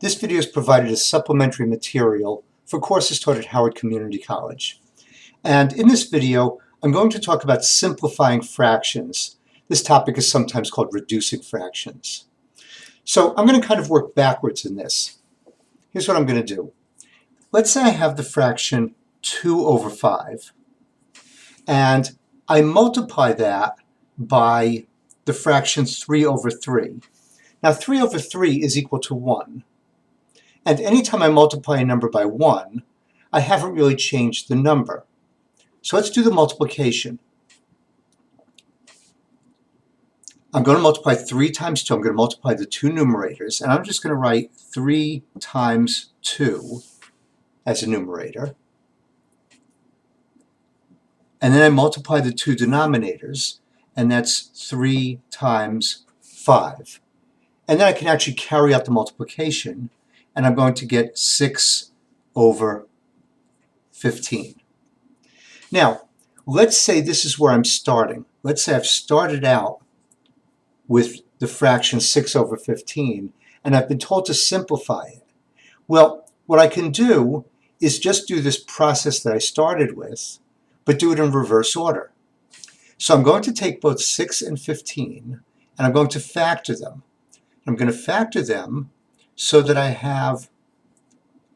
This video is provided as supplementary material for courses taught at Howard Community College. And in this video, I'm going to talk about simplifying fractions. This topic is sometimes called reducing fractions. So I'm going to kind of work backwards in this. Here's what I'm going to do. Let's say I have the fraction 2 over 5, and I multiply that by the fraction 3 over 3. Now 3 over 3 is equal to 1. And anytime I multiply a number by 1, I haven't really changed the number. So let's do the multiplication. I'm going to multiply 3 times 2. I'm going to multiply the two numerators, and I'm just going to write 3 times 2 as a numerator. And then I multiply the two denominators, and that's 3 times 5. And then I can actually carry out the multiplication, and I'm going to get 6 over 15. Now, let's say this is where I'm starting. Let's say I've started out with the fraction 6 over 15, and I've been told to simplify it. Well, what I can do is just do this process that I started with, but do it in reverse order. So I'm going to take both 6 and 15, and I'm going to factor them. I'm going to factor them so that I have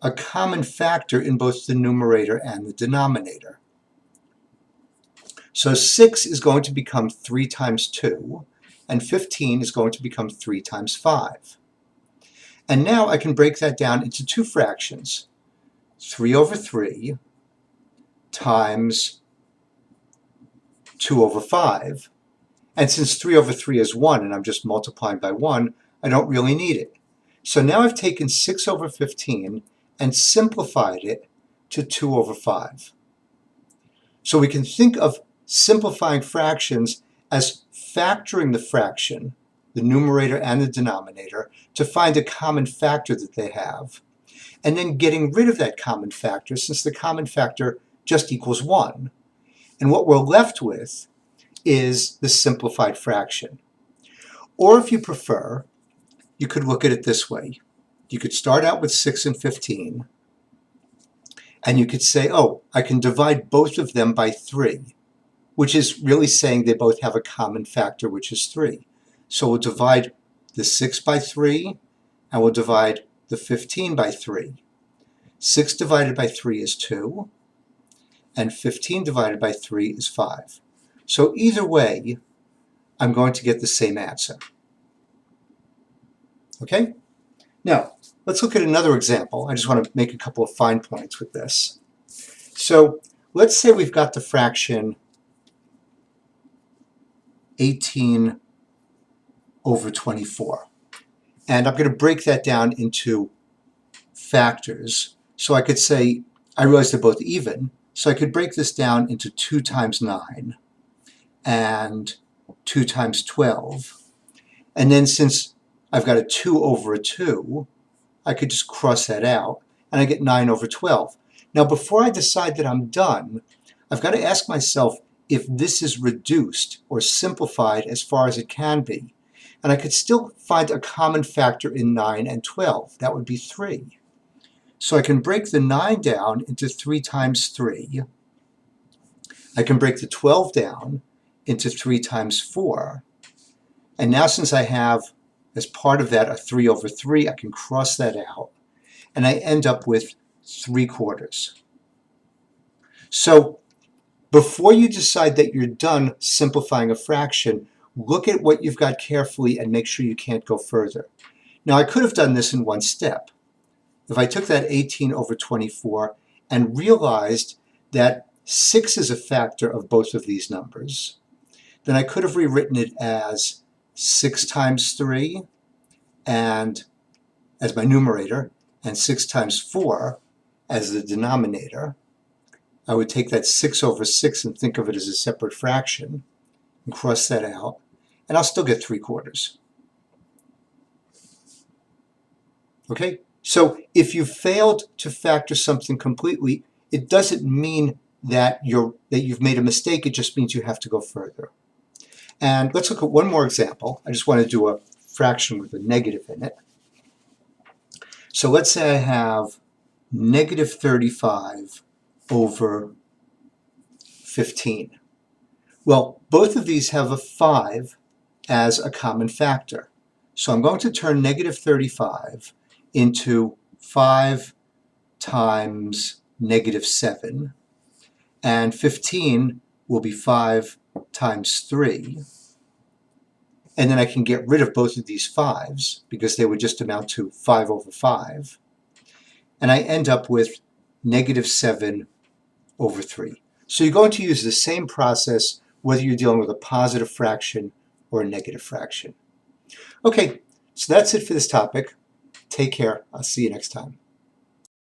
a common factor in both the numerator and the denominator. So 6 is going to become 3 times 2, and 15 is going to become 3 times 5. And now I can break that down into two fractions. 3 over 3 times 2 over 5. And since 3 over 3 is 1, and I'm just multiplying by 1, I don't really need it. So now I've taken 6 over 15 and simplified it to 2 over 5. So we can think of simplifying fractions as factoring the fraction, the numerator and the denominator, to find a common factor that they have, and then getting rid of that common factor since the common factor just equals 1. And what we're left with is the simplified fraction. Or if you prefer, you could look at it this way. You could start out with 6 and 15, and you could say, oh, I can divide both of them by 3, which is really saying they both have a common factor, which is 3. So we'll divide the 6 by 3, and we'll divide the 15 by 3. 6 divided by 3 is 2, and 15 divided by 3 is 5. So either way, I'm going to get the same answer. Okay? Now, let's look at another example. I just want to make a couple of fine points with this. So let's say we've got the fraction 18 over 24. And I'm going to break that down into factors. So I could say, I realize they're both even, so I could break this down into 2 times 9 and 2 times 12. And then since I've got a 2 over a 2, I could just cross that out, and I get 9 over 12. Now, before I decide that I'm done, I've got to ask myself if this is reduced or simplified as far as it can be. And I could still find a common factor in 9 and 12. That would be 3. So I can break the 9 down into 3 times 3. I can break the 12 down into 3 times 4. And now since I have, as part of that, a 3 over 3, I can cross that out. And I end up with 3/4. So before you decide that you're done simplifying a fraction, look at what you've got carefully and make sure you can't go further. Now I could have done this in one step. If I took that 18 over 24 and realized that 6 is a factor of both of these numbers, then I could have rewritten it as 6 times 3 and as my numerator, and 6 times 4 as the denominator. I would take that 6 over 6 and think of it as a separate fraction and cross that out, and I'll still get 3/4. Okay? So if you failed to factor something completely, it doesn't mean that you've made a mistake. It just means you have to go further. And let's look at one more example. I just want to do a fraction with a negative in it. So let's say I have negative 35 over 15. Well, both of these have a 5 as a common factor. So I'm going to turn negative 35 into 5 times negative 7, and 15 will be 5 times 3. And then I can get rid of both of these 5s because they would just amount to 5 over 5. And I end up with negative 7 over 3. So you're going to use the same process whether you're dealing with a positive fraction or a negative fraction. Okay, so that's it for this topic. Take care. I'll see you next time.